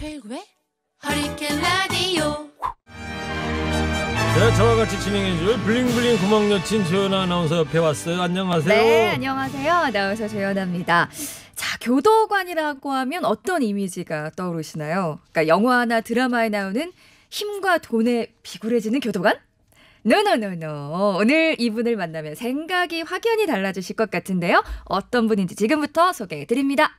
최일구의 허리케인 라디오. 네, 저와 같이 진행해줄 블링블링 구멍 여친 조연아 아나운서 옆에 왔어요. 안녕하세요. 네, 안녕하세요. 아나운서 조연아입니다. 자, 교도관이라고 하면 어떤 이미지가 떠오르시나요? 그러니까 영화나 드라마에 나오는 힘과 돈에 비굴해지는 교도관? 노노노노. 오늘 이분을 만나면 생각이 확연히 달라지실 것 같은데요. 어떤 분인지 지금부터 소개해드립니다.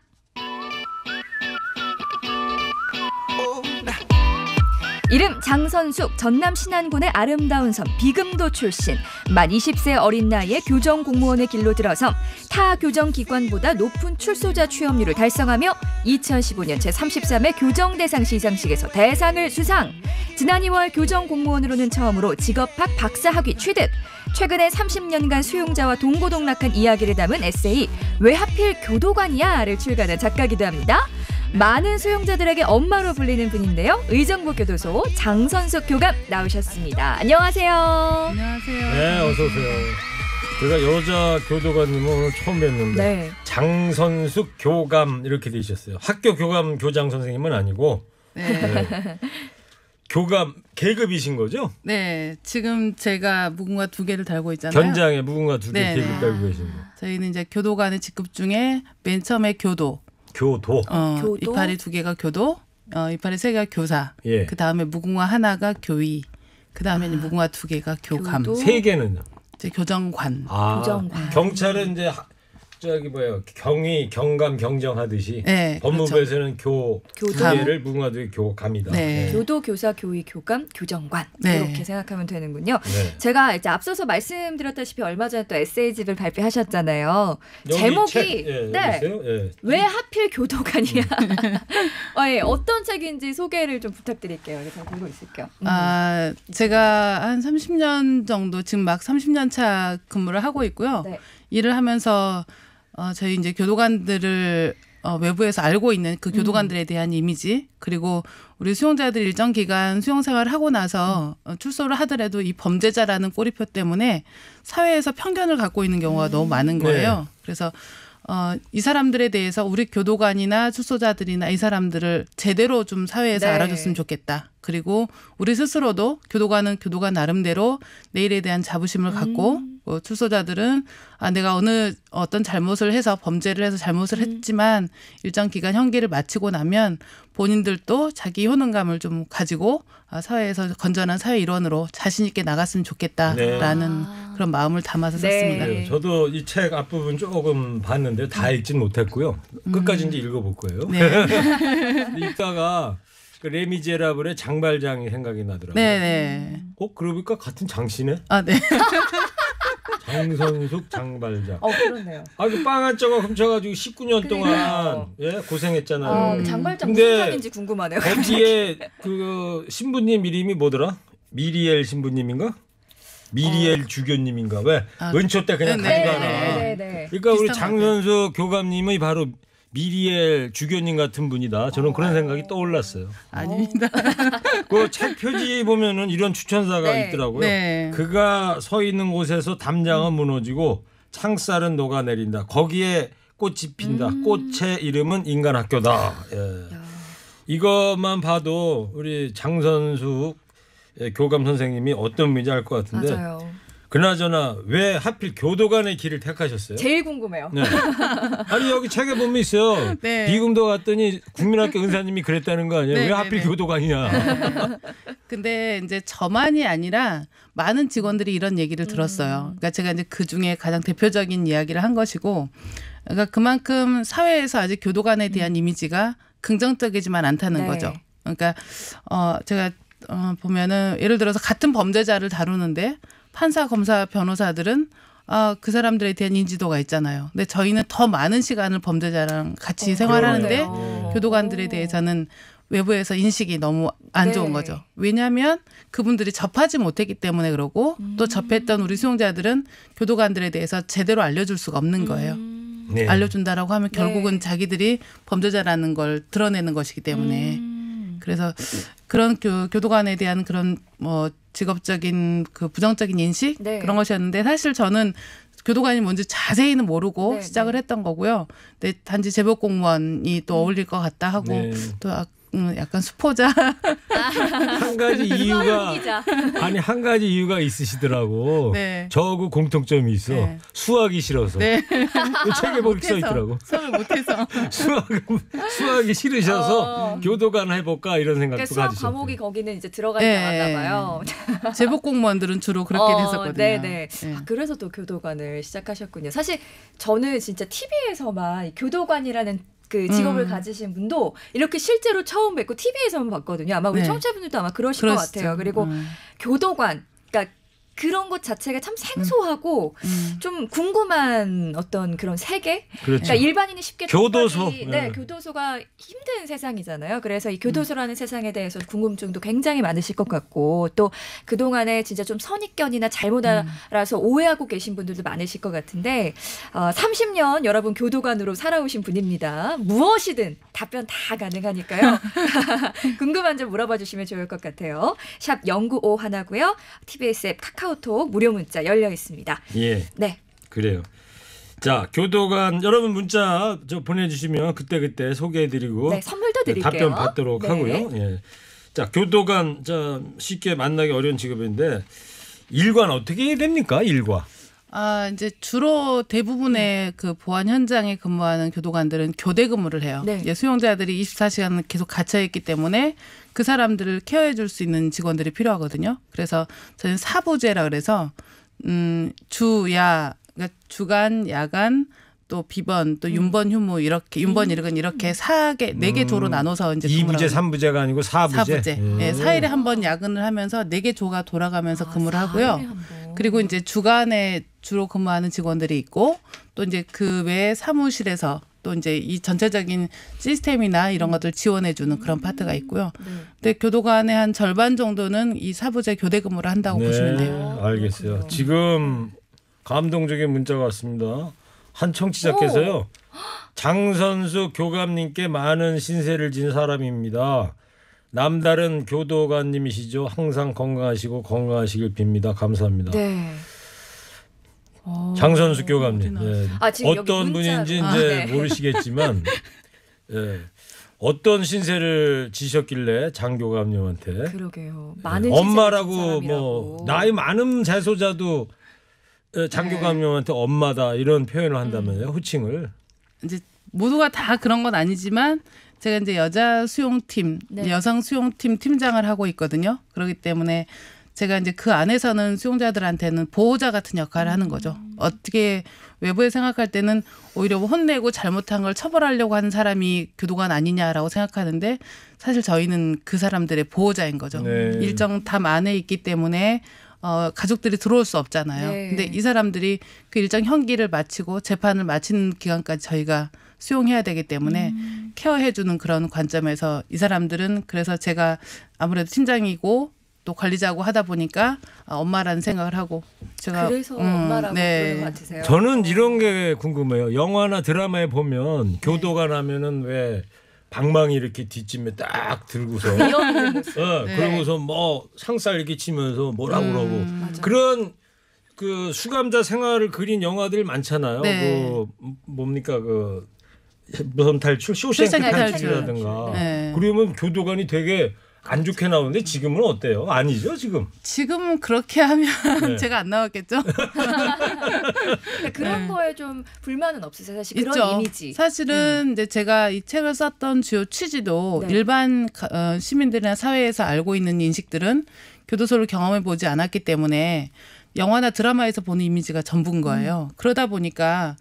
이름 장선숙, 전남 신안군의 아름다운 섬 비금도 출신. 만 20세 어린 나이에 교정 공무원의 길로 들어서 타 교정기관보다 높은 출소자 취업률을 달성하며 2015년 제33회 교정대상 시상식에서 대상을 수상. 지난 2월 교정 공무원으로는 처음으로 직업학 박사학위 취득. 최근에 30년간 수용자와 동고동락한 이야기를 담은 에세이 왜 하필 교도관이야?를 출간한 작가이기도 합니다. 많은 수용자들에게 엄마로 불리는 분인데요. 의정부 교도소 장선숙 교감 나오셨습니다. 안녕하세요. 안녕하세요. 네, 어서 오세요. 제가 여자 교도관님은 오늘 처음 뵀는데 네. 장선숙 교감 이렇게 되셨어요. 학교 교감 교장 선생님은 아니고 네. 교감 계급이신 거죠? 네, 지금 제가 무궁화 2개를 달고 있잖아요. 견장에 무궁화 2개 네. 계급 달고 계신 거. 저희는 이제 교도관의 직급 중에 맨 처음에 교도. 교도. 교도? 이파리 2개가 교도, 이파리 3개가 교사. 예. 그 다음에 무궁화 1가 교위. 그 다음에 무궁화 2개가 교감. 교도? 3개는요? 이제 교정관. 교정관. 경찰은 이제 저기 뭐예요? 경위, 경감, 경정하듯이 네, 법무부에서는 교감. 2개를 무궁화 2개 교감이다. 네. 교도, 교사, 교위, 교감, 교정관 네. 이렇게 생각하면 되는군요. 네. 제가 이제 앞서서 말씀드렸다시피 얼마 전에 또 에세이집을 발표하셨잖아요. 여기 제목이 책, 예, 여기 네. 있어요? 예. 왜 하필 교도관이야? 예, 어떤 책인지 소개를 좀 부탁드릴게요. 제가 들고 있을게요. 제가 한 30년 정도 지금 막 30년 차 근무를 하고 있고요. 네. 일을 하면서 저희 이제 교도관들을 외부에서 알고 있는 그 교도관들에 대한 이미지, 그리고 우리 수용자들 일정 기간 수용 생활을 하고 나서 출소를 하더라도 이 범죄자라는 꼬리표 때문에 사회에서 편견을 갖고 있는 경우가 너무 많은 거예요. 네. 그래서 이 사람들에 대해서 우리 교도관이나 출소자들이나 이 사람들을 제대로 좀 사회에서 네. 알아줬으면 좋겠다. 그리고 우리 스스로도 교도관은 교도관 나름대로 내일에 대한 자부심을 갖고 출소자들은 내가 어떤 잘못을 해서 범죄를 해서 잘못을 했지만 일정 기간 형기를 마치고 나면 본인들도 자기 효능감을 좀 가지고 사회에서 건전한 사회 일원으로 자신 있게 나갔으면 좋겠다라는 그런 마음을 담아서 네. 썼습니다. 네, 저도 이 책 앞부분 조금 봤는데 다 읽진 못했고요. 끝까지 이제 읽어볼 거예요. 네. 읽다가 그 레미제라블의 장발장이 생각이 나더라고요. 네네. 그러니까 같은 장씨네. 네. 장선숙 장발장. 그렇네요. 그 빵 한 조각 훔쳐가지고 19년 동안 고생했잖아요. 장발장 근데 무슨 짝인지 궁금하네요. 거기에 그 신부님 이름이 뭐더라? 미리엘 신부님인가? 미리엘 주교님인가? 왜 은초 때 그냥 가져가나? 네. 그러니까 우리 비슷한 장선숙 교감님이 바로 미리엘 주교님 같은 분이다. 저는 그런 생각이 떠올랐어요. 아닙니다. 그 책 표지 보면은 이런 추천사가 네. 있더라고요. 네. 그가 서 있는 곳에서 담장은 무너지고 창살은 녹아내린다. 거기에 꽃이 핀다. 꽃의 이름은 인간학교다. 예. 이것만 봐도 우리 장선숙 교감 선생님이 어떤 분인지 알 것 같은데. 맞아요. 그나저나 왜 하필 교도관의 길을 택하셨어요? 제일 궁금해요. 네. 아니 여기 책에 보면 있어요. 네. 비금도 갔더니 국민학교 은사님이 그랬다는 거 아니에요? 네, 왜 하필 네, 네. 교도관이냐? 근데 이제 저만이 아니라 많은 직원들이 이런 얘기를 들었어요. 그러니까 제가 이제 그 중에 가장 대표적인 이야기를 한 것이고, 그러니까 그만큼 사회에서 아직 교도관에 대한 이미지가 긍정적이지만 않다는 네. 거죠. 그러니까 제가 보면은 예를 들어서 같은 범죄자를 다루는데 판사, 검사, 변호사들은 그 사람들에 대한 인지도가 있잖아요. 근데 저희는 더 많은 시간을 범죄자랑 같이 생활하는데 그러네요. 교도관들에 대해서는 외부에서 인식이 너무 안 좋은 네. 거죠. 왜냐하면 그분들이 접하지 못했기 때문에 그러고 또 접했던 우리 수용자들은 교도관들에 대해서 제대로 알려줄 수가 없는 거예요. 네. 알려준다라고 하면 결국은 네. 자기들이 범죄자라는 걸 드러내는 것이기 때문에 그래서 그런 교도관에 대한 그런 직업적인 그 부정적인 인식 네. 그런 것이었는데 사실 저는 교도관이 뭔지 자세히는 모르고 네, 시작을 네. 했던 거고요. 근데 단지 제복 공무원이 또 어울릴 것 같다 하고 네. 또 약간 수포자. 한 가지 이유가 기자. 아니 한 가지 이유가 있으시더라고. 네. 저하고 공통점이 있어. 네. 수학이 싫어서. 네. 그 책에 보기 써 있더라고. 수업을 못해서. 수학이 싫으셔서 교도관 해볼까 이런 생각도 그러니까 수학 가지셨대요. 과목이 거기는 이제 들어가지 네. 않았나 봐요. 제복 공무원들은 주로 그렇게 됐었거든요. 네네. 네. 그래서 또 교도관을 시작하셨군요. 사실 저는 진짜 TV에서만 교도관이라는 그 직업을 가지신 분도 이렇게 실제로 처음 뵙고 TV에서만 봤거든요. 아마 우리 네. 청취자분들도 아마 그러실 그러시죠. 것 같아요. 그리고 교도관, 그러니까 그런 것 자체가 참 생소하고 좀 궁금한 어떤 그런 세계. 그렇죠. 그러니까 일반인이 쉽게 교도소. 접하기, 네, 교도소가 힘든 세상이잖아요. 그래서 이 교도소라는 세상에 대해서 궁금증도 굉장히 많으실 것 같고 또 그동안에 진짜 좀 선입견이나 잘못 알아서 오해하고 계신 분들도 많으실 것 같은데 30년 여러분 교도관으로 살아오신 분입니다. 무엇이든 답변 다 가능하니까요. 궁금한 점 물어봐 주시면 좋을 것 같아요. 샵 0951고요. TBS 앱 카카오톡 무료 문자 열려 있습니다. 예. 네. 그래요. 자, 교도관 여러분 문자 저 보내주시면 그때 소개해드리고 네, 선물도 드릴게요. 답변 받도록 네. 하고요. 예. 자, 교도관 쉽게 만나기 어려운 직업인데 일과는 어떻게 해야 됩니까? 일과. 이제 주로 대부분의 그 보안 현장에 근무하는 교도관들은 교대 근무를 해요. 네. 이제 수용자들이 24시간 계속 갇혀 있기 때문에 그 사람들을 케어해 줄 수 있는 직원들이 필요하거든요. 그래서 저는 사부제라 그래서 주야 그러니까 주간, 야간 또 비번, 또 윤번, 휴무 이렇게 윤번, 일근 이렇게 4개 조로 나눠서 이제 2부제, 3부제가 아니고 4부제. 4부제. 예, 4일에 한 번 야근을 하면서 4개 조가 돌아가면서 근무를 하고요. 그리고 이제 주간에 주로 근무하는 직원들이 있고 또 이제 그 외에 사무실에서 또 이제 이 전체적인 시스템이나 이런 것들 지원해 주는 그런 파트가 있고요. 근데 교도관의 한 절반 정도는 이 사부제 교대 근무를 한다고 보시면 돼요. 알겠어요. 지금 감동적인 문자가 왔습니다. 한 청취자께서요. 장선수 교감님께 많은 신세를 진 사람입니다. 남다른 교도관님이시죠. 항상 건강하시고 건강하시길 빕니다. 감사합니다. 네. 장선수 교감님. 예. 지금 여기 어떤 문자로. 분인지 이제 네. 모르시겠지만 예. 어떤 신세를 지셨길래 장 교감님한테 그러게요. 많은 엄마라고 뭐 나이 많은 재소자도 장 교감님한테 엄마다 이런 표현을 한다면요. 호칭을. 이제 모두가 다 그런 건 아니지만 제가 이제 여자 수용팀, 네. 여성 수용팀 팀장을 하고 있거든요. 그렇기 때문에 제가 이제 그 안에서는 수용자들한테는 보호자 같은 역할을 하는 거죠. 어떻게 외부에 생각할 때는 오히려 혼내고 잘못한 걸 처벌하려고 하는 사람이 교도관 아니냐라고 생각하는데 사실 저희는 그 사람들의 보호자인 거죠. 네. 일정 담 안에 있기 때문에 가족들이 들어올 수 없잖아요. 네. 근데 이 사람들이 그 일정 형기를 마치고 재판을 마치는 기간까지 저희가 수용해야 되기 때문에 케어해주는 그런 관점에서 이 사람들은 그래서 제가 아무래도 팀장이고 또 관리자고 하다 보니까 엄마라는 생각을 하고 제가 그래서 엄마라고 부르는 것 같으세요. 저는 이런 게 궁금해요. 영화나 드라마에 보면 교도관 하면은 왜 방망이 이렇게 뒷짐에 딱 들고서 이런 모습. 그러고서 뭐 상살 이렇게 치면서 뭐라고 그러고 맞아. 그런 그 수감자 생활을 그린 영화들 많잖아요. 네. 그 뭡니까 그 무슨 탈출, 쇼생크 쇼생크 탈출이라든가. 네. 그러면 교도관이 되게 안 좋게 나오는데 지금은 어때요? 아니죠 지금. 지금은 그렇게 하면 네. 제가 안 나왔겠죠. 그러니까 그런 네. 거에 좀 불만은 없으세요? 사실 그런 있죠. 이미지. 사실은 이제 제가 이 책을 썼던 주요 취지도 네. 일반 시민들이나 사회에서 알고 있는 인식들은 교도소를 경험해 보지 않았기 때문에 영화나 드라마에서 보는 이미지가 전부인 거예요. 그러다 보니까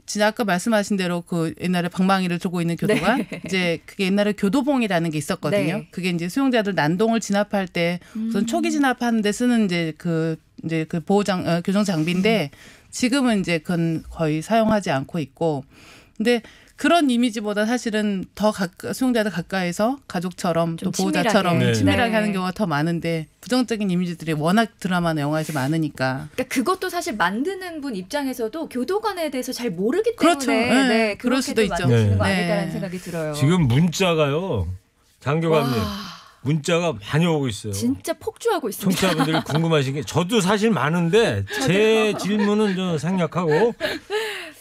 진짜 아까 말씀하신 대로 그 옛날에 방망이를 들고 있는 교도관 이제 그게 옛날에 교도봉이라는 게 있었거든요. 네. 그게 이제 수용자들 난동을 진압할 때 우선 초기 진압하는데 쓰는 이제 그 보호장 교정 장비인데 지금은 이제 그건 거의 사용하지 않고 있고 근데 그런 이미지보다 사실은 더 수용자들 가까이서 가족처럼 또 좀 보호자처럼 치밀하게. 치밀하게 네. 하는 경우가 더 많은데 부정적인 이미지들이 워낙 드라마나 영화에서 많으니까 그러니까 그것도 사실 만드는 분 입장에서도 교도관에 대해서 잘 모르기 때문에 그렇죠. 네, 그럴 그렇게 수도 또 있죠. 만드시는 거 네. 아닐까라는 생각이 들어요. 지금 문자가요. 장 교감님 문자가 많이 오고 있어요. 진짜 폭주하고 있습니다. 청취자분들이 궁금하신 게 저도 사실 많은데 제 질문은 좀 생략하고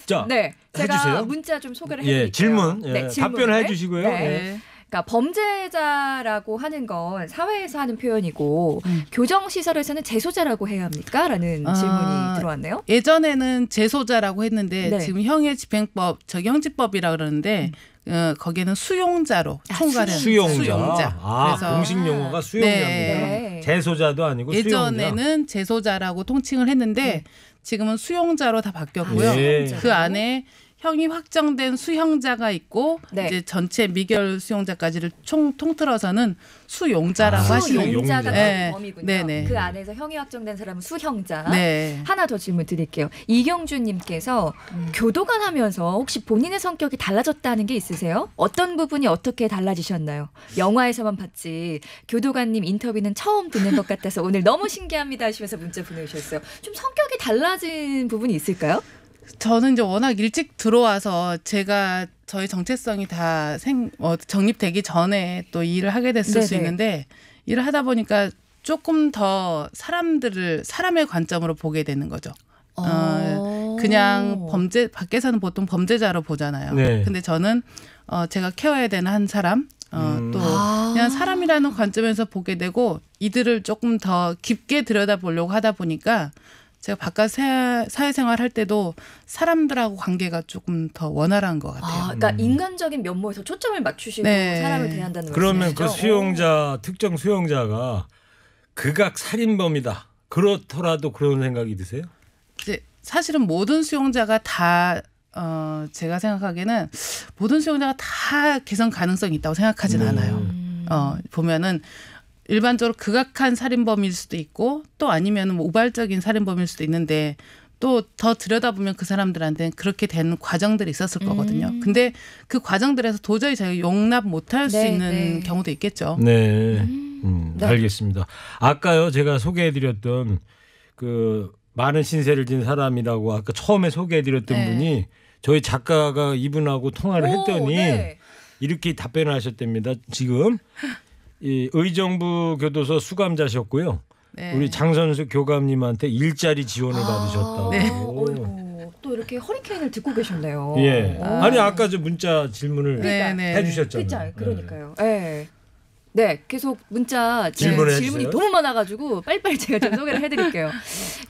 자 네, 제가 해주세요. 문자 좀 소개를 해드릴게요. 예, 질문 네, 질문을. 답변을 해주시고요. 네. 예. 그러니까 범죄자라고 하는 건 사회에서 하는 표현이고 교정시설에서는 재소자라고 해야 합니까? 라는 질문이 들어왔네요. 예전에는 재소자라고 했는데 네. 지금 형해집행법, 형집법이라 그러는데 거기에는 수용자로 총괄해요. 수용자. 아, 그래서 공식 용어가 수용자입니다. 네. 재소자도 아니고 예전에는 재소자라고 통칭을 했는데 지금은 수용자로 다 바뀌었고요. 예. 그 안에 형이 확정된 수형자가 있고 네. 이제 전체 미결 수용자까지를 통틀어서는 수용자라고 하시는 수용자가 네. 범위군요. 네네. 그 안에서 형이 확정된 사람은 수형자. 네. 하나 더 질문 드릴게요. 이경주님께서 교도관 하면서 혹시 본인의 성격이 달라졌다는 게 있으세요? 어떤 부분이 어떻게 달라지셨나요? 영화에서만 봤지 교도관님 인터뷰는 처음 듣는 것 같아서 오늘 너무 신기합니다 하시면서 문자 보내주셨어요. 좀 성격이 달라진 부분이 있을까요? 저는 이제 워낙 일찍 들어와서 제가 저희 정체성이 다 정립되기 전에 또 일을 하게 됐을 수 네네. 있는데 일을 하다 보니까 조금 더 사람의 관점으로 보게 되는 거죠. 그냥 밖에서는 보통 범죄자로 보잖아요. 네. 근데 저는 제가 케어해야 되는 한 사람, 또 그냥 사람이라는 관점에서 보게 되고 이들을 조금 더 깊게 들여다보려고 하다 보니까 제가 바깥 사회생활 할 때도 사람들하고 관계가 조금 더 원활한 것 같아요. 그러니까 인간적인 면모에서 초점을 맞추시고 네. 사람을 대한다는 그러면 말씀이시죠? 그 수용자 특정 수용자가 극악 살인범이다. 그렇더라도 그런 생각이 드세요? 이제 사실은 모든 수용자가 다 제가 생각하기에는 모든 수용자가 다 개선 가능성이 있다고 생각하진 않아요. 보면은 일반적으로 극악한 살인범일 수도 있고 또 아니면 뭐 우발적인 살인범일 수도 있는데 또 더 들여다보면 그 사람들한테는 그렇게 된 과정들이 있었을 거거든요. 근데 그 과정들에서 도저히 저희가 용납 못할 수 네, 있는 네. 경우도 있겠죠. 네. 네. 알겠습니다. 아까요 제가 소개해드렸던 그 많은 신세를 진 사람이라고 아까 처음에 소개해드렸던 네. 분이 저희 작가가 이분하고 통화를 했더니 네. 이렇게 답변을 하셨답니다. 지금 이 의정부 교도소 수감자셨고요. 네. 우리 장선수 교감님한테 일자리 지원을 받으셨다고. 네. 어이구, 또 이렇게 허리케인을 듣고 계셨네요. 예. 오. 아니 아까 저 문자 질문을 네, 네. 해주셨잖아요. 그러니까요. 네. 네, 계속 문자 질문을 질문이 해주세요. 너무 많아가지고 빨리빨리 제가 좀 소개를 해드릴게요.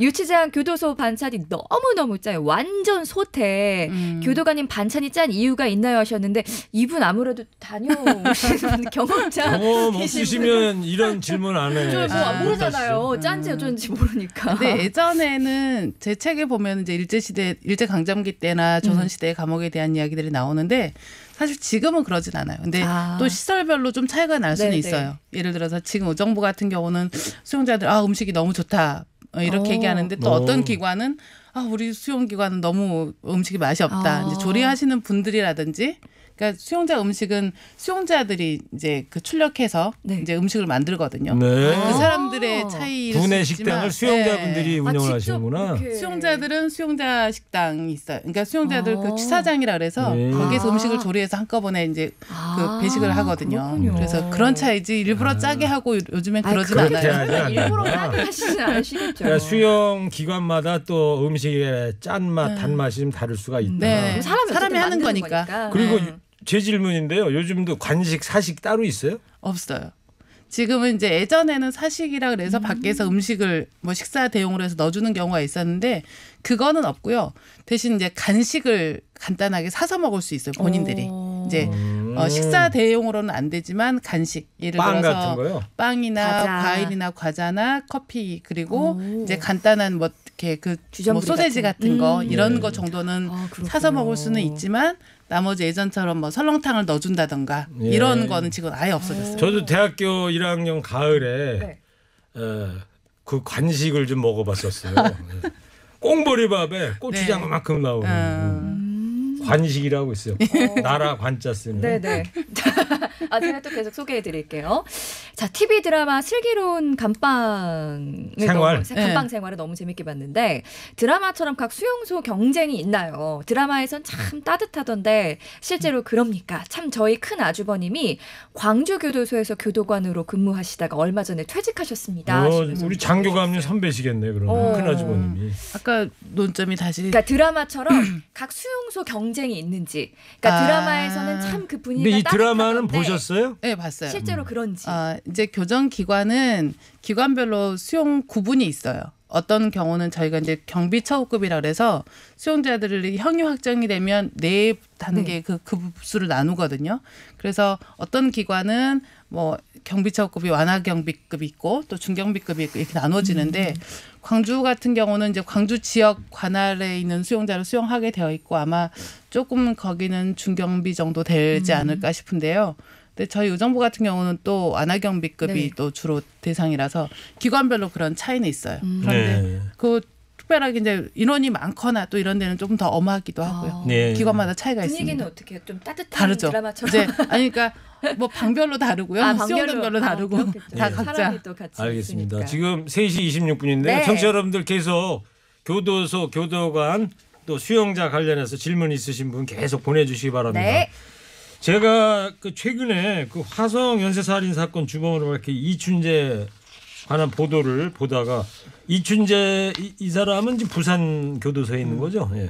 유치장 교도소 반찬이 너무너무 짜요. 완전 소태. 교도관님 반찬이 짠 이유가 있나요 하셨는데 이분 아무래도 다녀오신 경험자. 경험 없으시면 이런 질문 안 해. 저 모르잖아요. 짠지 어쩐지 모르니까. 근데 예전에는 제 책에 보면 이제 일제 강점기 때나 조선 시대의 감옥에 대한 이야기들이 나오는데 사실 지금은 그러진 않아요. 근데 또 시설별로 좀 차이가 날 수는 네네. 있어요. 예를 들어서 지금 의정부 같은 경우는 수용자들 음식이 너무 좋다 이렇게 얘기하는데 또 어떤 기관은 우리 수용기관은 너무 음식이 맛이 없다. 이제 조리하시는 분들이라든지 그러니까 수용자 음식은 수용자들이 이제 그 출력해서 네. 이제 음식을 만들거든요. 네. 그 사람들의 차이일 구내 수 식당을 있지만, 수용자분들이 운영을 직접 하시는구나. 이렇게. 수용자들은 수용자 식당이 있어요. 그러니까 수용자들 그 취사장이라 그래서 네. 거기서 음식을 조리해서 한꺼번에 이제 그 배식을 하거든요. 그렇군요. 그래서 그런 차이지 일부러 짜게 하고 요즘엔 그러진 그렇게 않아요. 하지 않는다. 일부러 짜게 하시진 않으시겠죠. 그러니까 수용 기관마다 또 음식의 짠맛, 단맛이 좀 다를 수가 있다. 네. 사람이 사람이 하는 만드는 거니까. 그리고 제 질문인데요. 요즘도 관식, 사식 따로 있어요? 없어요. 지금은 이제 예전에는 사식이라 그래서 밖에서 음식을 뭐 식사 대용으로 해서 넣어주는 경우가 있었는데 그거는 없고요. 대신 이제 간식을 간단하게 사서 먹을 수 있어요. 본인들이. 이제 식사 대용으로는 안 되지만 간식 예를 빵 들어서 같은 거요? 빵이나 과자. 과일이나 과자나 커피 그리고 이제 간단한 뭐 이렇게 그 뭐 주전부리 소세지 같은 거 이런 거 정도는 그렇군요. 사서 먹을 수는 있지만 나머지 예전처럼 뭐 설렁탕을 넣어준다던가 예. 이런 거는 지금 아예 없어졌어요. 저도 대학교 1학년 가을에 네. 그 간식을 좀 먹어봤었어요. 네. 꽁보리밥에 고추장만큼 나오는 관식이라고 있어요. 나라 관자 쓰는. 네네. 제가 또 계속 소개해 드릴게요. 자, TV 드라마 슬기로운 감방 생활. 감방 생활을 너무 재밌게 봤는데 드라마처럼 각 수용소 경쟁이 있나요? 드라마에선 참 따뜻하던데 실제로 그럽니까? 참 저희 큰 아주버님이 광주 교도소에서 교도관으로 근무하시다가 얼마 전에 퇴직하셨습니다. 우리 장교감님 선배시겠네. 그러면 큰아주버님이. 아까 논점이 다시 그러니까 드라마처럼 각 수용소 경쟁이 경쟁이 있는지. 그러니까 드라마에서는 참 그 분위기가 근데 이 드라마는 따뜻하던데 보셨어요? 네, 봤어요. 실제로 그런지. 이제 교정기관은 기관별로 수용 구분이 있어요. 어떤 경우는 저희가 이제 경비처우급이라 그래서 수용자들이 형이 확정이 되면 네 단계 그 급수를 나누거든요. 그래서 어떤 기관은 뭐 경비처우급이 완화경비급이 있고 또 중경비급이 있고 이렇게 나눠지는데 광주 같은 경우는 이제 광주 지역 관할에 있는 수용자를 수용하게 되어 있고 아마 조금 거기는 중경비 정도 되지 않을까 싶은데요. 근데 저희 의정부 같은 경우는 또 완화경비급이 네. 또 주로 대상이라서 기관별로 그런 차이는 있어요. 그런데 네. 그 특별하게 이제 인원이 많거나 또 이런 데는 조금 더 엄하기도 하고요. 네. 기관마다 차이가 분위기는 있습니다. 어떻게 좀 따뜻한 다르죠. 드라마처럼. 이제 아니 그러니까 뭐 방별로 다르고요. 방별로. 수용등별로 다르고 그렇겠죠. 다 네. 각자. 사람이 또 같이 알겠습니다. 있으니까. 지금 3시 26분인데 네. 청취자 여러분들 계속 교도소, 교도관 또 수용자 관련해서 질문 있으신 분 계속 보내주시기 바랍니다. 네. 제가 그 최근에 그 화성 연쇄살인 사건 주범으로 밝힌 이춘재 관한 보도를 보다가 이춘재 이 사람은 지금 부산 교도소에 있는 거죠. 예.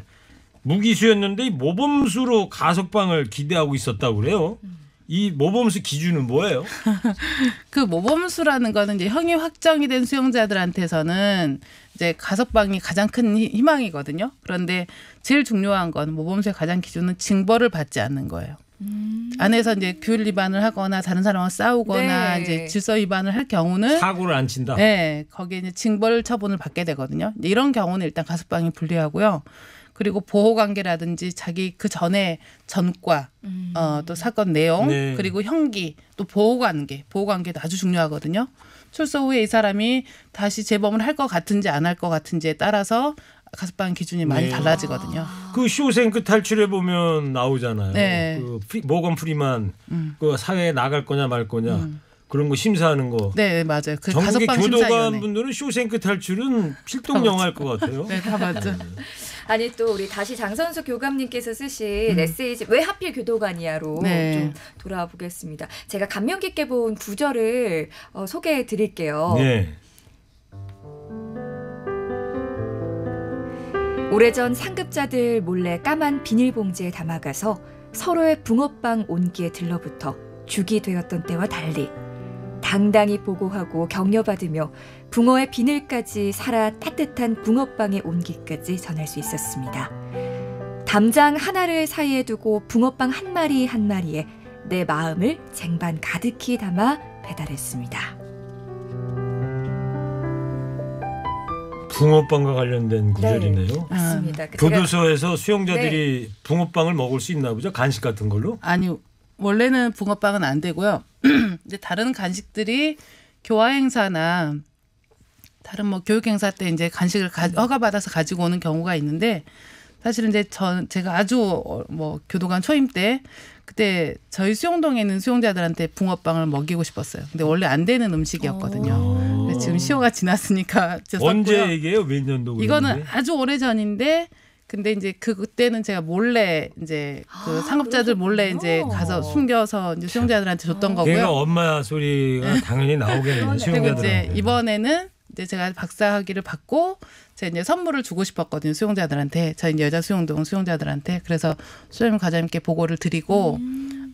무기수였는데 이 모범수로 가석방을 기대하고 있었다고 그래요. 이 모범수 기준은 뭐예요? 그 모범수라는 거는 이제 형이 확정이 된 수용자들한테서는 이제 가석방이 가장 큰 희망이거든요. 그런데 제일 중요한 건 모범수의 가장 기준은 징벌을 받지 않는 거예요. 안에서 이제 규율 위반을 하거나 다른 사람과 싸우거나 네. 이제 질서 위반을 할 경우는 사고를 안 친다. 네, 거기에 이제 징벌 처분을 받게 되거든요. 이런 경우는 일단 가석방이 불리하고요. 그리고 보호 관계라든지 자기 그 전에 전과 또 사건 내용 네. 그리고 형기 또 보호 관계도 아주 중요하거든요. 출소 후에 이 사람이 다시 재범을 할 것 같은지 안 할 것 같은지에 따라서 가석방 기준이 많이 네. 달라지거든요. 그 쇼생크 탈출해 보면 나오잖아요. 네. 그 모건 프리만 그 사회에 나갈 거냐 말 거냐 그런 거 심사하는 거. 네, 맞아요. 그 전국의 가석방 교도관 심사위원회. 분들은 쇼생크 탈출은 필동 영화일 것 같아요. 네, 다 맞죠. 아니 또 우리 다시 장선수 교감님께서 쓰신 에세이집 왜 하필 교도관이야로 네. 좀 돌아와 보겠습니다. 제가 감명 깊게 본 구절을 소개해 드릴게요. 네. 오래전 상급자들 몰래 까만 비닐봉지에 담아가서 서로의 붕어빵 온기에 들러붙어 죽이 되었던 때와 달리 당당히 보고하고 격려받으며 붕어의 비늘까지 살아 따뜻한 붕어빵의 온기까지 전할 수 있었습니다. 담장 하나를 사이에 두고 붕어빵 한 마리 한 마리에 내 마음을 쟁반 가득히 담아 배달했습니다. 붕어빵과 관련된 구절이네요. 맞습니다. 교도소에서 수용자들이 붕어빵을 먹을 수 있나 보죠? 간식 같은 걸로? 아니 원래는 붕어빵은 안 되고요. 이제 다른 간식들이 교화 행사나 다른 뭐 교육 행사 때 이제 간식을 허가 받아서 가지고 오는 경우가 있는데 사실은 이제 제가 아주 뭐 교도관 초임 때 그때 저희 수용동에 있는 수용자들한테 붕어빵을 먹이고 싶었어요. 근데 원래 안 되는 음식이었거든요. 근데 지금 시효가 지났으니까 언제 썼고요. 얘기해요? 몇 년도 이거는 그랬는데? 아주 오래 전인데 근데 이제 그때는 제가 몰래 이제 그 상급자들 몰래 이제 가서 숨겨서 이제 수용자들한테 줬던 거고요. 걔가 엄마 소리가 당연히 나오겠네요. 그리고 이제 수용자들한테. 이번에는 이제 제가 박사학위를 받고 제가 이제 선물을 주고 싶었거든요. 수용자들한테. 저희 이제 여자 수용동 수용자들한테. 그래서 수임 과장님께 보고를 드리고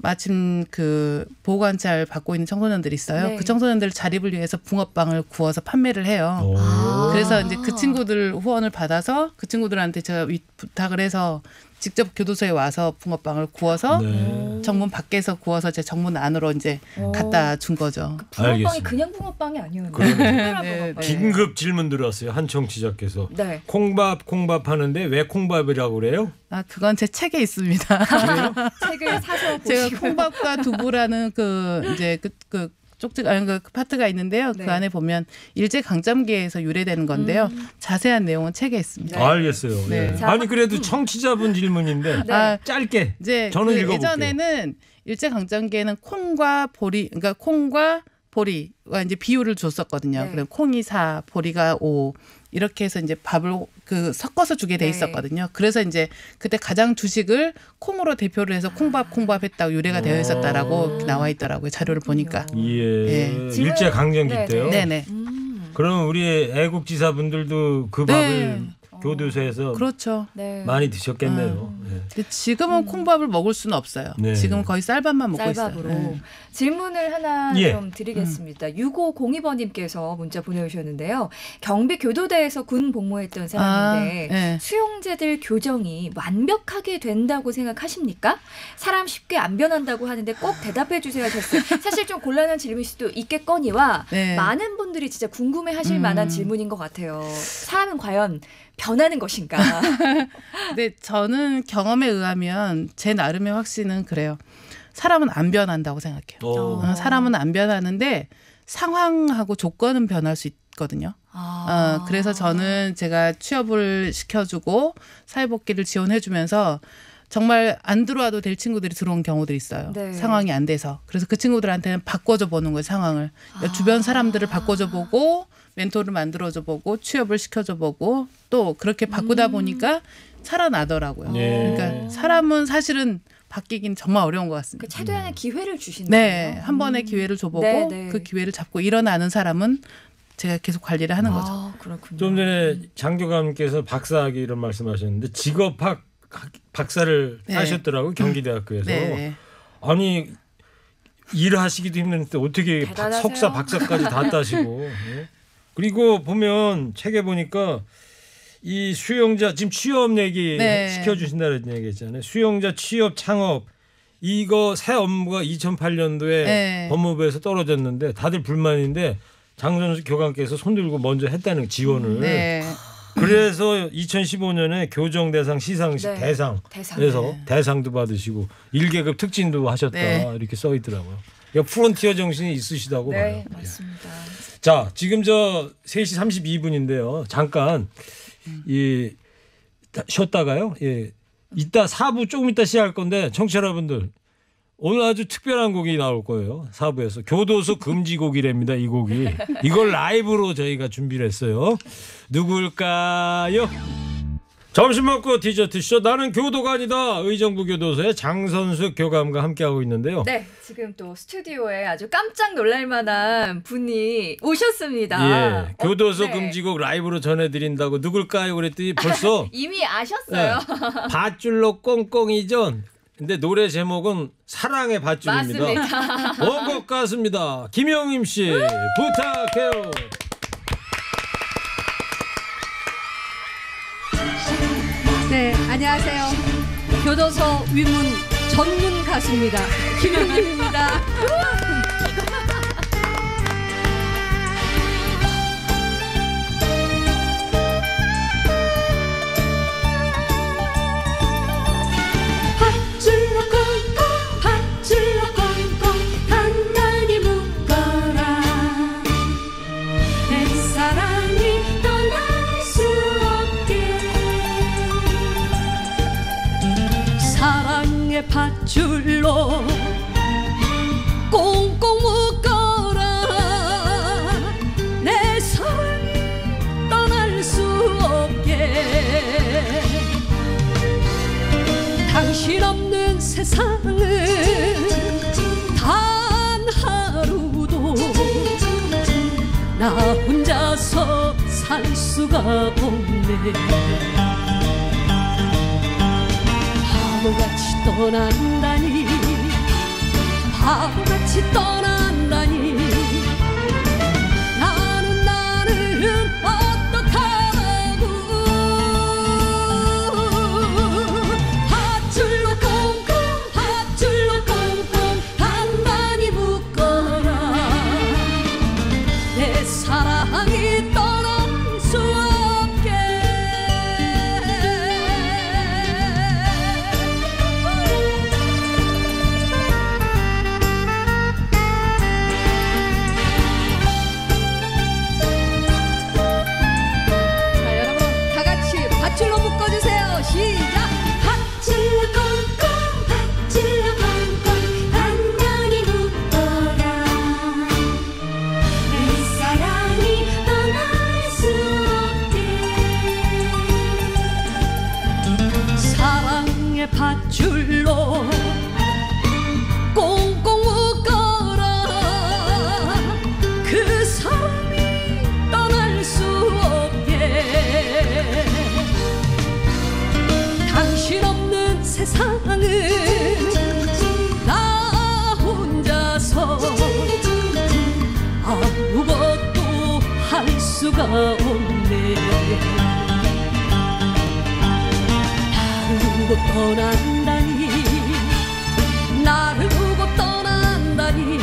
마침 그 보호관찰 받고 있는 청소년들이 있어요. 네. 그 청소년들 자립을 위해서 붕어빵을 구워서 판매를 해요. 오. 그래서 이제 그 친구들 후원을 받아서 그 친구들한테 제가 부탁을 해서 직접 교도소에 와서 붕어빵을 구워서 네. 정문 밖에서 구워서 제 정문 안으로 이제 갖다 준 거죠. 붕어빵이 알겠습니다. 그냥 붕어빵이 아니었네요. 그러네. 특별한 네, 붕어빵. 긴급 질문 들어왔어요. 한 청취자께서. 네. 콩밥 하는데 왜 콩밥이라고 그래요? 아 그건 제 책에 있습니다. 책을 사서 제가 보시고 콩밥과 두부라는 그 이제 그 쪽지 아니 그 파트가 있는데요. 네. 그 안에 보면 일제 강점기에서 유래되는 건데요. 자세한 내용은 책에 있습니다. 네. 알겠어요. 네. 예. 자, 아니 그래도 청취자분 질문인데 네. 아, 짧게 이제 저는 그 읽어볼게요. 예전에는 일제 강점기에는 콩과 보리, 그러니까 콩과 보리가 이제 비율을 줬었거든요. 네. 그럼 콩이 4, 보리가 5 이렇게 해서 이제 밥을 그 섞어서 주게 돼 네. 있었거든요. 그래서 이제 그때 가장 주식을 콩으로 대표를 해서 콩밥 했다고 유래가 되어 있었다라고 나와 있더라고요. 자료를 보니까. 예. 네. 지금- 일제 강점기 네, 때요. 네네. 그럼 우리 애국지사분들도 그 네. 밥을 교도소에서 그렇죠. 네. 많이 드셨겠네요. 예. 근데 지금은 콩밥을 먹을 수는 없어요. 네. 지금 거의 쌀밥만 먹고 쌀밥으로. 있어요. 네. 질문을 하나 예. 좀 드리겠습니다. 6502번님께서 문자 보내주셨는데요. 경비 교도대에서 군 복무했던 사람인데 네. 수용자들 교정이 완벽하게 된다고 생각하십니까? 사람 쉽게 안 변한다고 하는데 꼭 대답해 주세요 하셨어요. 사실 좀 곤란한 질문일 수도 있겠거니와 네. 많은 분들이 진짜 궁금해하실 만한 질문인 것 같아요. 사람은 과연 변하는 것인가? 근데 저는 경험에 의하면 제 나름의 확신은 그래요. 사람은 안 변한다고 생각해요. 사람은 안 변하는데 상황하고 조건은 변할 수 있거든요. 그래서 저는 제가 취업을 시켜주고 사회복귀를 지원해주면서 정말 안 들어와도 될 친구들이 들어온 경우들이 있어요. 네. 상황이 안 돼서. 그래서 그 친구들한테는 바꿔줘 보는 거예요. 상황을. 주변 사람들을 바꿔줘 보고 멘토를 만들어줘 보고 취업을 시켜줘 보고 또 그렇게 바꾸다 보니까 살아나더라고요. 네. 그러니까 사람은 사실은 바뀌긴 정말 어려운 것 같습니다. 그 최대한의 기회를 주신다. 네. 한 번의 기회를 줘보고 네, 네. 그 기회를 잡고 일어나는 사람은 제가 계속 관리를 하는 거죠. 그렇군요. 좀 전에 장교감께서 박사학위 이런 말씀하셨는데 직업학 박사를 네. 하셨더라고요. 경기대학교에서. 네. 아니 일하시기도 힘든데 어떻게 대단하세요. 석사 박사까지 다 따시고. 예? 그리고 보면 책에 보니까 이 수용자 지금 취업 얘기 네. 시켜주신다는 얘기 했잖아요. 수용자 취업 창업 이거 새 업무가 2008년도에 네. 법무부에서 떨어졌는데 다들 불만인데 장선수 교관께서 손들고 먼저 했다는 지원을. 네. 그래서 2015년에 교정대상 시상식 네. 대상에서 네. 대상도 받으시고 1계급 특진도 하셨다 네. 이렇게 써 있더라고요. 그러니까 프론티어 정신이 있으시다고 봐요. 네, 예. 맞습니다. 자, 지금 저 3시 32분인데요. 잠깐 쉬었다가요. 예. 이따 4부 조금 이따 시작할 건데 청취자 여러분들 오늘 아주 특별한 곡이 나올 거예요. 4부에서 교도소 금지곡이랍니다. 이 곡이. 이걸 라이브로 저희가 준비를 했어요. 누굴까요? 점심 먹고 디저트쇼 나는 교도가 아니다. 의정부 교도소의 장선숙 교감과 함께하고 있는데요. 네, 지금 또 스튜디오에 아주 깜짝 놀랄 만한 분이 오셨습니다. 예, 교도소 네. 금지곡 라이브로 전해드린다고 누굴까요? 그랬더니 벌써 이미 아셨어요. 밧줄로 꽁꽁이전. 근데 노래 제목은 사랑의 밧줄입니다. 맞습니다. 원곡 같습니다. 김영임 씨 부탁해요. 네, 안녕하세요. 교도소 위문 전문 가수입니다. 김영림입니다. 밧줄로 꽁꽁, 밧줄로 꽁꽁 단단히 묶어라. 내 사랑이 떠날 수 없게 사랑의 밧줄로 꽁꽁 묶어라. 내 사랑이 떠날 수 없게 당신 없는 세상은 단 하루도 나 혼자서 살 수가 없네. 바보같이 떠난다니 바보같이 떠난다니 나는 어떡하라고. 밧줄로 꽁꽁 밧줄로 꽁꽁 단단히 묶어라. 내 사랑이 떠날 수 없게. 없네. 다르고 떠난다니 나를 두고 떠난다니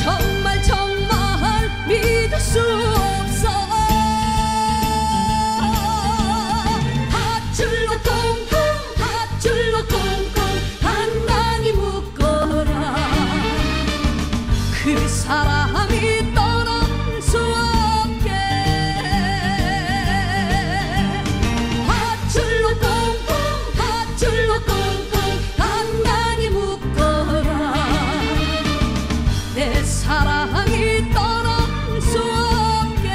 정말 정말 믿을 수 없어. 밧줄로 꽁꽁 밧줄로 꽁꽁 단단히 묶어라. 그 사람이 떠날 수 없게 밧줄로 꽁꽁 밧줄로 꽁꽁 단단히 묶어라. 내 사랑이 떠날 수 없게.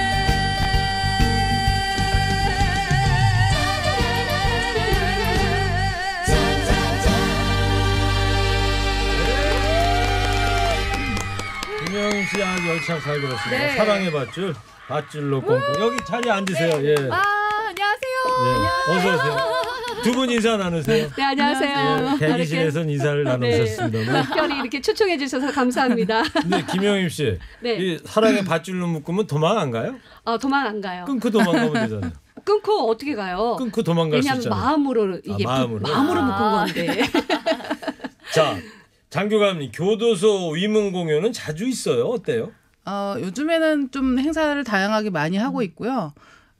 김영임 씨 아주 열창 잘 들었습니다. 네. 사랑의 밧줄, 밧줄로 꽁꽁. 여기 자리에 앉으세요. 예. 아, 안녕하세요. 예. 어서 오세요. 두 분 인사 나누세요. 네, 안녕하세요. 예, 대기실에서는 인사를 나누셨습니다만. 특별히 이렇게 초청해 주셔서 감사합니다. 근데 김영임 씨, 네. 이 사랑의 밧줄로 묶으면 도망 안 가요? 도망 안 가요. 끊고 도망가면 되잖아요. 끊고 어떻게 가요? 끊고 도망갈 수 왜냐하면 있잖아요. 마음으로 이게 마음으로. 묶은 건데. 자, 장교감님, 교도소 위문 공연은 자주 있어요. 어때요? 요즘에는 좀 행사를 다양하게 많이 하고 있고요.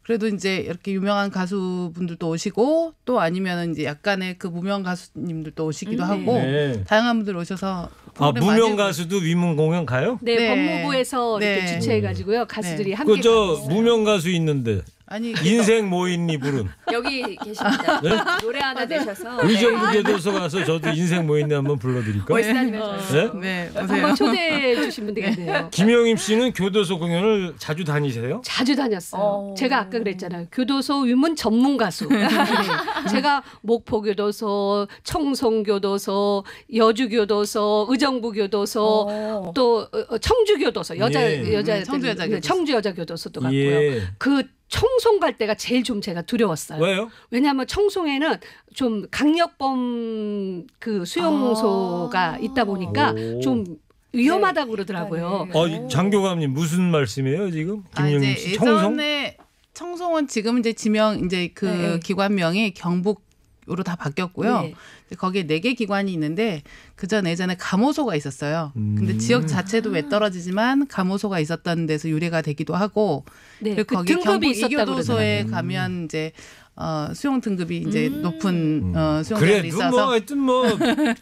그래도 이제 이렇게 유명한 가수분들도 오시고 또 아니면 이제 약간의 그 무명 가수님들도 오시기도 하고 네. 다양한 분들 오셔서 프로그램 무명 많이 가수도 위문 공연 가요? 네, 네. 법무부에서 이렇게 네. 주최해가지고요. 가수들이 함께. 그 저 가고 있어요. 무명 가수 있는데 아니 인생 모인니 부른 여기 계십니다. 네? 노래 하나 내셔서 의정부 교도소 가서 저도 인생 모인니 한번 불러드릴까? 월사님에서 네? 네 오세요. 한번 초대해 주시면 되겠네요. 김영임 씨는 교도소 공연을 자주 다니세요? 자주 다녔어요. 제가 아까 그랬잖아요. 교도소 위문 전문 가수. 네. 제가 목포교도소, 청송교도소, 여주교도소, 의정부교도소, 또 청주교도소, 여자들, 청주 여자교도소. 청주 여자교도소도 갔고요. 예. 그 청송 갈 때가 제일 좀 제가 두려웠어요. 왜요? 왜냐하면 청송에는 좀 강력범 그 수용소가 있다 보니까 오. 좀 위험하다고 그러더라고요. 장교감님 무슨 말씀이에요 지금? 김영임 이제 씨 청송? 예전에 청송은 지금 이제 지명 이제 그 네. 기관명이 경북으로 다 바뀌었고요. 네. 거기에 4개 기관이 있는데 그전 예전에 감호소가 있었어요. 근데 지역 자체도 외떨어지지만 감호소가 있었던 데서 유래가 되기도 하고 네, 그리고 그 거기 등급이 경북 있었다고 이교도소에 가면 이제 수용 등급이 이제 높은 수용자들이 그래도 있어서 뭐 하여튼 뭐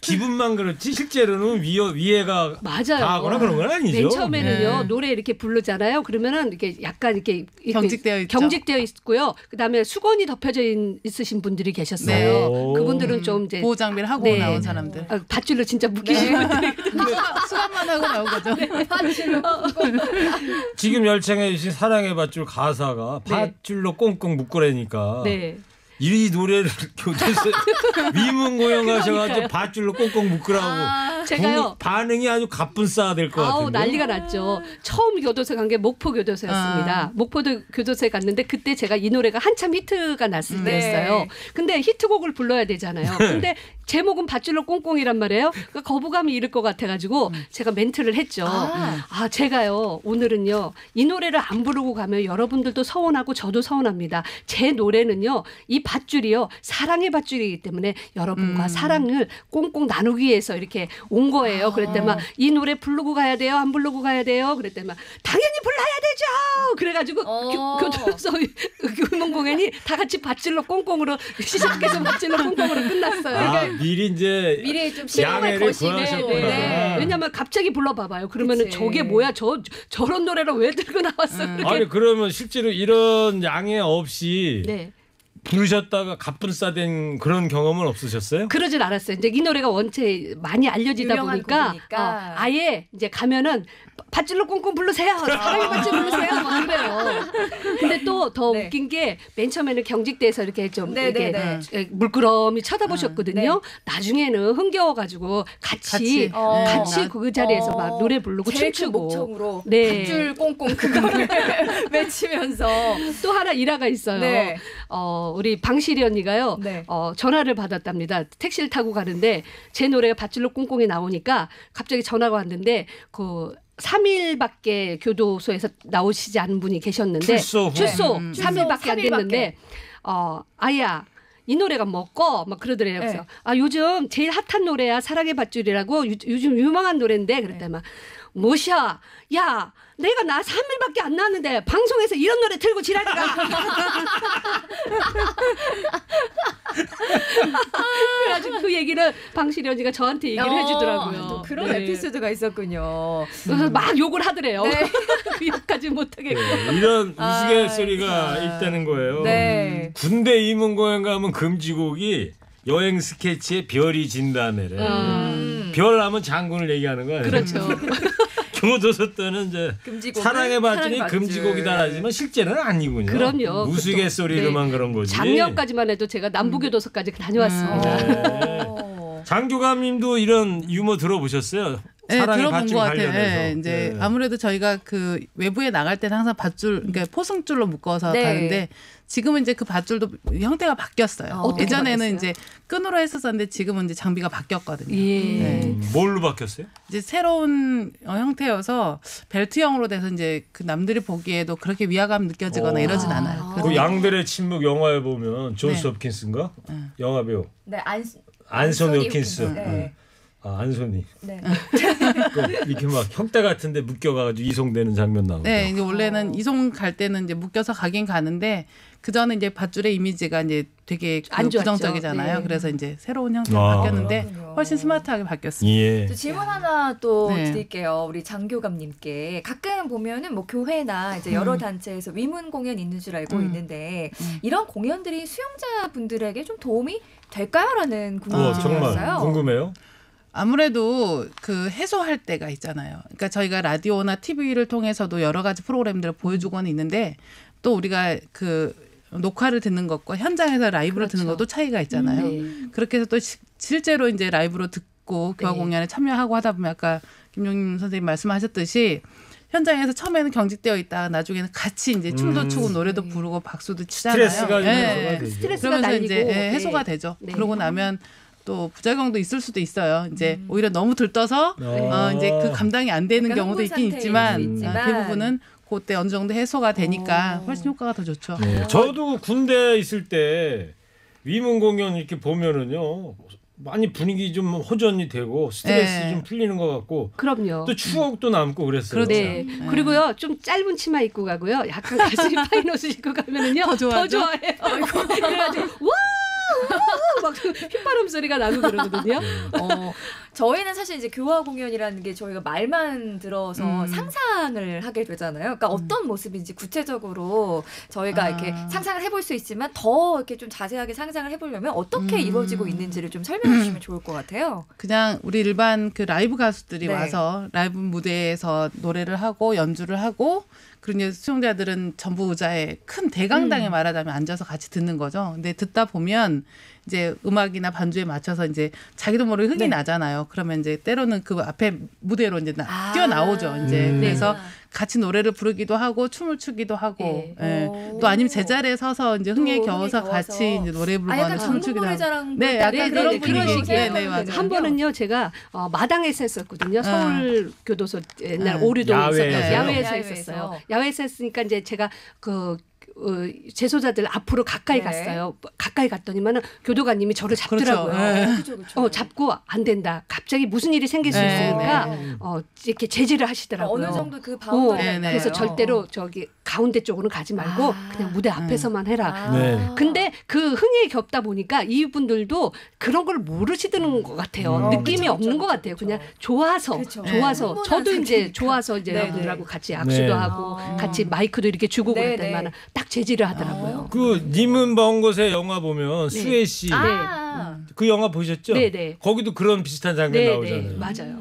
기분만 그렇지 실제로는 위해가 맞아요. 가거나 그런 건 아니죠. 맨 처음에는요 네. 노래 이렇게 부르잖아요. 그러면은 이렇게 약간 이렇게 경직되어 있죠. 경직되어 있고요. 그다음에 수건이 덮여져 있으신 분들이 계셨어요. 네. 그분들은 좀 이제 보호 장비를 하고 네. 나온 사람들. 밧줄로 진짜 묶이시는 분들이 수감만 하고 나온 거죠. 지금 열창해 주신 사랑의 밧줄 가사가 네. 밧줄로 꽁꽁 묶으라니까 네. 이 노래를 교도소 위문 공연 가셔가지고 밧줄로 꽁꽁 묶으라고 제가요. 반응이 아주 가뿐싸 될 것 같은데. 난리가 났죠. 처음 교도소 간 게 목포 교도소였습니다. 목포 교도소에 갔는데 그때 제가 이 노래가 한참 히트가 났을 때였어요. 근데 히트곡을 불러야 되잖아요. 근데 제목은 밧줄로 꽁꽁이란 말이에요. 그러니까 거부감이 이를 것 같아가지고 제가 멘트를 했죠. 제가요 오늘은요 이 노래를 안 부르고 가면 여러분들도 서운하고 저도 서운합니다. 제 노래는요 이 밧줄이요 사랑의 밧줄이기 때문에 여러분과 사랑을 꽁꽁 나누기 위해서 이렇게 온 거예요. 그랬더니 이 노래 부르고 가야 돼요? 안 부르고 가야 돼요? 그랬더니 당연히 불러야 되죠. 그래가지고 교도소 위문 공연이 다 같이 밧줄로 꽁꽁으로 시작해서 밧줄로 꽁꽁으로 끝났어요. 미리 이제 미리 좀 시간을 양해를 거시네. 구하셨구나. 네. 왜냐면 갑자기 불러봐봐요. 그러면은 그치. 저게 뭐야? 저런 노래를 왜 들고 나왔어? 그렇게. 아니 그러면 실제로 이런 양해 없이 네. 부르셨다가 가뿐싸된 그런 경험은 없으셨어요? 그러진 않았어요. 이제 이 노래가 원체 많이 알려지다 유명한 보니까 곡이니까. 아예 이제 가면은 밧줄로 꽁꽁 부르세요. 사랑의 밧줄 부르세요. 뭐 그래요. 근데 또 더 네. 웃긴 게 맨 처음에는 경직돼서 이렇게 좀 네, 이렇게 네, 물끄러미 쳐다보셨거든요. 나중에는 흥겨워가지고 같이 같이. 그 자리에서 막 노래 부르고 제일 큰 춤추고. 목청으로 네. 밧줄 꽁꽁 그거를 외치면서 또 하나 일화가 있어요. 네. 우리 방실이 언니가요. 네. 전화를 받았답니다. 택시를 타고 가는데 제 노래가 밧줄로 꽁꽁이 나오니까 갑자기 전화가 왔는데 그 3일밖에 교도소에서 나오시지 않은 분이 계셨는데 출소 후. 3일밖에 안 됐는데 아야 이 노래가 뭐고 막 그러더래요. 그래서 네. 아 요즘 제일 핫한 노래야 사랑의 밧줄이라고 요즘 유명한 노래인데 그랬더니 막 뭐시야 야 내가 나 3일밖에 안 나왔는데 방송에서 이런 노래 틀고 지랄이가 그래가지고 그 얘기를 방실이 언니가 저한테 얘기를 해주더라고요. 또 그런 네. 에피소드가 있었군요. 그래서 막 욕을 하더래요. 네. 그 욕까지 못하게. 네, 이런 우스갯소리가 있다는 거예요. 네. 군대 이문공연 가면 금지곡이 여행 스케치에 별이 진다네래. 별 하면 장군을 얘기하는 거예요. 그렇죠. 교도소 때는 이제 금지곡은 사랑의 밧줄이 사랑의 밧줄. 금지곡이다 하지만 실제는 아니군요. 그럼요. 우스갯소리로만 네. 그런 거지. 작년까지만 해도 제가 남부교도소까지 다녀왔습니다. 네. 장교감님도 이런 유머 들어보셨어요? 네, 사랑의 들어본 밧줄 것 같아요. 관련해서. 네, 이제 네. 아무래도 저희가 그 외부에 나갈 때는 항상 밧줄, 그러니까 포승줄로 묶어서 네. 가는데 지금은 이제 그 밧줄도 형태가 바뀌었어요. 어떻게 예전에는 바뀌었어요? 이제 끈으로 했었는데 지금은 이제 장비가 바뀌었거든요. 예. 네. 뭘로 바뀌었어요? 이제 새로운 형태여서 벨트형으로 돼서 이제 그 남들이 보기에도 그렇게 위화감 느껴지거나 이러진 않아요. 그 양들의 침묵 영화에 보면 존스 네. 홉킨스인가? 영화 배우 네, 안소니 홉킨스. 네. 아, 안소니. 네. 그 이렇게 막 형태 같은데 묶여가지고 이송되는 장면 나오죠. 네, 이제 원래는 이송 갈 때는 이제 묶여서 가긴 가는데 그 전에 이제 밧줄의 이미지가 이제 되게 안 좋았죠. 부정적이잖아요. 네. 그래서 이제 새로운 형태로 아. 바뀌었는데 그렇군요. 훨씬 스마트하게 바뀌었습니다. 예. 저 질문 하나 또 네. 드릴게요. 우리 장교감님께. 가끔 보면은 뭐 교회나 이제 여러 단체에서 위문 공연 있는 줄 알고 있는데 이런 공연들이 수용자분들에게 좀 도움이 될까요?라는 정말 궁금증이었어요. 궁금해요. 아무래도 그 해소할 때가 있잖아요. 그러니까 저희가 라디오나 TV를 통해서도 여러 가지 프로그램들을 보여주고는 있는데 또 우리가 그 녹화를 듣는 것과 현장에서 라이브를 듣는 것도 차이가 있잖아요. 네. 그렇게 해서 또 실제로 이제 라이브로 듣고 교화 네. 공연에 참여하고 하다 보면 아까 김용림 선생님 말씀하셨듯이 현장에서 처음에는 경직되어 있다 나중에는 같이 이제 춤도 추고 노래도 부르고 박수도 치잖아요. 스트레스가 좀 예. 해소가 되죠. 스트레스가 그러면서 날리고 이제 네. 해소가 되죠. 네. 그러고 나면 또 부작용도 있을 수도 있어요. 이제 오히려 너무 들떠서 이제 그 감당이 안 되는 약간 경우도 흥분 있긴 상태일 있지만 수 있지만. 대부분은 그때 어느 정도 해소가 되니까 훨씬 효과가 더 좋죠. 네. 저도 군대 있을 때 위문 공연 이렇게 보면은요 많이 분위기 좀 호전이 되고 스트레스 네. 좀 풀리는 것 같고 그럼요. 또 추억도 남고 그랬어요. 그렇죠. 네. 그리고요 좀 짧은 치마 입고 가고요. 약간 가슴이 파인 옷을 입고 가면은요 더 좋아하죠? 좋아해요. 그래가지고 와 막 휘파람 소리가 나고 그러거든요. 저희는 사실 이제 교화 공연이라는 게 저희가 말만 들어서 상상을 하게 되잖아요. 그러니까 어떤 모습인지 구체적으로 저희가 이렇게 상상을 해볼 수 있지만 더 이렇게 좀 자세하게 상상을 해보려면 어떻게 이루어지고 있는지를 좀 설명해 주시면 좋을 것 같아요. 그냥 우리 일반 그 라이브 가수들이 네. 와서 라이브 무대에서 노래를 하고 연주를 하고 그리고 이제 수용자들은 전부 의자에 큰 대강당에 말하자면 앉아서 같이 듣는 거죠. 근데 듣다 보면 이제 음악이나 반주에 맞춰서 이제 자기도 모르게 흥이 나잖아요. 그러면 이제 때로는 그 앞에 무대로 이제 뛰어나오죠. 이제 그래서 같이 노래를 부르기도 하고 춤을 추기도 하고 네. 예. 또 아니면 제자리에 서서 이제 흥에 또 겨워서 흥에 같이 겨워서. 이제 노래 약간 부르거나 춤을 추기도 하고. 전국노래자랑 네, 약간 네, 그런 네, 분위기. 그런 식이에요. 네, 네, 맞아요. 한 번은요 제가 마당에서 했었거든요. 서울 교도소 옛날 오류동 야외에서요? 있었거든요. 야외에서 야외에서. 했었어요. 야외에서 했으니까 이제 제가 그 재소자들 앞으로 가까이 네. 갔어요. 가까이 갔더니만은 교도관님이 저를 잡더라고요. 그렇죠. 네. 그렇죠. 잡고 안 된다. 갑자기 무슨 일이 생길 수 네. 있으니까 이렇게 제지를 하시더라고요. 어느 정도 그 바운더리가 네, 네. 그래서 있나요? 절대로 저기 가운데 쪽으로는 가지 말고 그냥 무대 앞에서만 해라. 네. 근데 그 흥에 겹다 보니까 이분들도 그런 걸 모르시는 것 같아요. 느낌이 그쵸, 없는 그쵸, 것 같아요. 그쵸. 그냥 좋아서 그쵸. 좋아서 흥분한 저도 이제 상태니까. 좋아서 이제 네, 여러분들하고 네. 같이 악수도 네. 하고 같이 마이크도 이렇게 주고 네, 그랬더니만 네. 딱 제지를 하더라고요. 그 님은 먼 곳에 영화 보면 수혜 씨 그 영화 보셨죠? 네, 네. 거기도 그런 비슷한 장면 네, 나오잖아요. 네, 맞아요.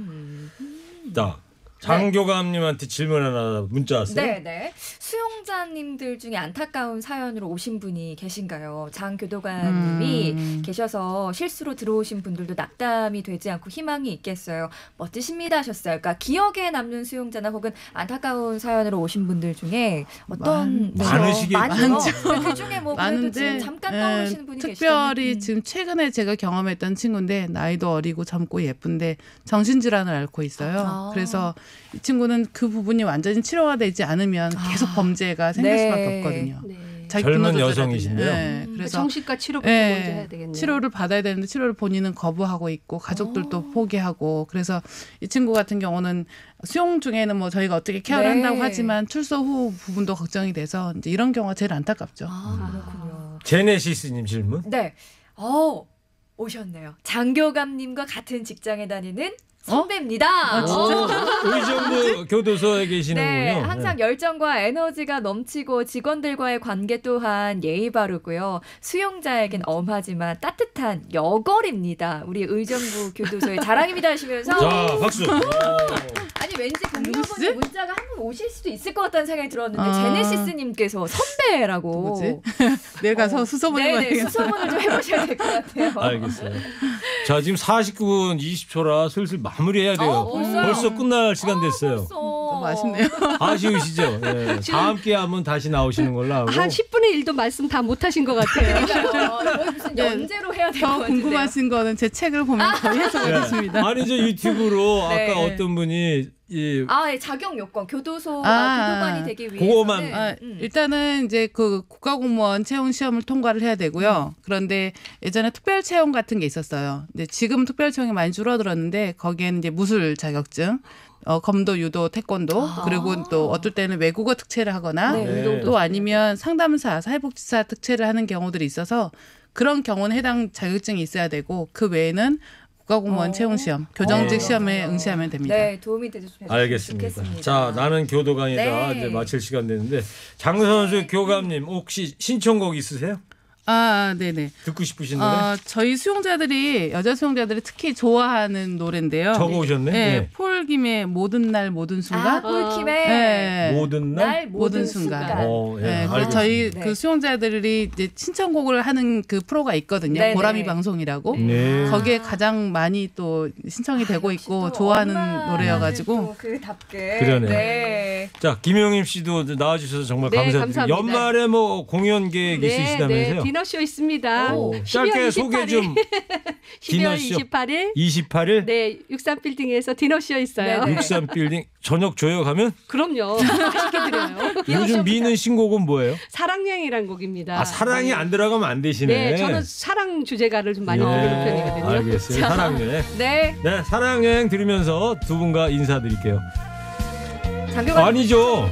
자, 장교감님한테 질문 하나 문자 왔어요. 네. 수용자님들 중에 안타까운 사연으로 오신 분이 계신가요? 장 교도관님이 계셔서 실수로 들어오신 분들도 낙담이 되지 않고 희망이 있겠어요. 멋지십니다 하셨어요. 그러니까 기억에 남는 수용자나 혹은 안타까운 사연으로 오신 분들 중에 어떤 많으시겠죠. 많죠. 그 중에 뭐 그래도 많은데 지금 잠깐 떠오르시는 분이 특별히 계시다면 지금 최근에 제가 경험했던 친구인데 나이도 어리고 젊고 예쁜데 정신질환을 앓고 있어요. 아. 그래서 이 친구는 그 부분이 완전히 치료가 되지 않으면 계속 범죄가 생길 네. 수밖에 없거든요. 네. 자기 젊은 분노 조절이라든지. 여성이신데요. 네. 그래서 그래서 정신과 치료부터 먼저 해야 되겠네요. 치료를 받아야 되는데 치료를 본인은 거부하고 있고 가족들도 포기하고 그래서 이 친구 같은 경우는 수용 중에는 뭐 저희가 어떻게 케어를 네. 한다고 하지만 출소 후 부분도 걱정이 돼서 이제 이런 경우가 제일 안타깝죠. 그렇군요. 제네시스님 질문. 네. 오셨네요. 장교감님과 같은 직장에 다니는 선배입니다. 의정부 교도소에 계시는군요. 네, 항상 열정과 에너지가 넘치고 직원들과의 관계 또한 예의 바르고요. 수용자에겐 엄하지만 따뜻한 여걸입니다. 우리 의정부 교도소의 자랑입니다 하시면서 자, 박수. 아니 왠지 공무원분이 누구시지? 문자가 한 분 오실 수도 있을 것 같다는 생각이 들었는데 아. 제네시스님께서 선배라고. 뭐지? 내일 가서 수소문 네네 해봐야겠어. 수소문을 좀 해보셔야 될 것 같아요. 알겠어요. 자, 지금 49분 20초라 슬슬 마무리해야 돼요. 벌써요? 벌써 끝날 시간 됐어요. 너무 아쉽네요. 아쉬우시죠? 네. 다음 기회에 한번 다시 나오시는 걸로 하고. 한 10분의 1도 말씀 다 못하신 것 같아요. 거의 무슨 연재로 해야 될 것 더 같은데요. 궁금하신 거는 제 책을 보면 거의 해석이 됐습니다. 아니, 저 유튜브로 네. 아까 어떤 분이 이 예, 자격 요건 교도소 아. 교도관이 되기 위해서는 그거만. 일단은 이제 그 국가공무원 채용 시험을 통과를 해야 되고요. 그런데 예전에 특별 채용 같은 게 있었어요. 근데 지금 특별 채용이 많이 줄어들었는데 거기에는 이제 무술 자격증, 검도, 유도, 태권도 그리고 또 어떨 때는 외국어 특채를 하거나 네, 운동도 또 아니면 상담사, 사회복지사 특채를 하는 경우들이 있어서 그런 경우는 해당 자격증이 있어야 되고 그 외에는 국가공무원 채용 시험, 교정직 시험에 응시하면 됩니다. 네, 도움이 되셨으면 알겠습니다. 좋겠습니다. 자, 나는 교도관이다. 네. 이제 마칠 시간 됐는데 장선수 교감님 혹시 신청곡 있으세요? 네네. 듣고 싶으신 노래? 저희 수용자들이 여자 수용자들이 특히 좋아하는 노래인데요. 적어 오셨네. 네, 네. 폴 김의 모든 날 모든 순간. 폴킴의 네. 모든 날. 날 모든 순간. 예, 네, 그래서 알겠습니다. 저희 네. 그 수용자들이 이제 신청곡을 하는 그 프로가 있거든요. 네네. 보람이 방송이라고. 네. 거기에 가장 많이 또 신청이 되고 역시 있고 또 좋아하는 엄마는 노래여가지고. 또 그답게. 그러네. 네. 자, 김용임 씨도 나와주셔서 정말 네, 감사드립니다. 감사합니다. 연말에 뭐 공연 계획 있으시다면서요? 네, 디너쇼 있습니다. 오, 12월 짧게 28일, 소개 좀. 12월 디너쇼. 28일 28일 네, 63빌딩에서 디너쇼 있어요. 네네. 63빌딩 저녁 조역하면 그럼요. 맛있게 드려요. 요즘 미는 신곡은 뭐예요? 사랑여행이란 곡입니다. 아, 사랑이 안 들어가면 안 되시네. 네, 저는 사랑 주제가를 좀 많이 부르는 편이거든요. 알겠어요. 사랑여행. 네. 네, 사랑여행 들으면서 두 분과 인사드릴게요. 장교관 아니죠.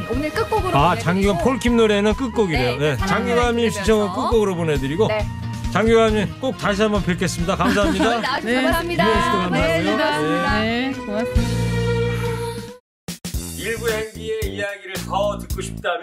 오늘 끝곡으로 아, 보내드리고. 장기관 폴킴 노래는 끝곡이래요. 네, 네, 사랑여행 장기관님 들으면서. 시청은 끝곡으로 보내드리고 네. 장기관님 꼭 다시 한번 뵙겠습니다. 감사합니다. 나와주셔서 네, 감사합니다. 이해해 주셔서 네, 감사하고요. 네, 고맙습니다. 일부 행기의 이야기를 더 듣고 싶다면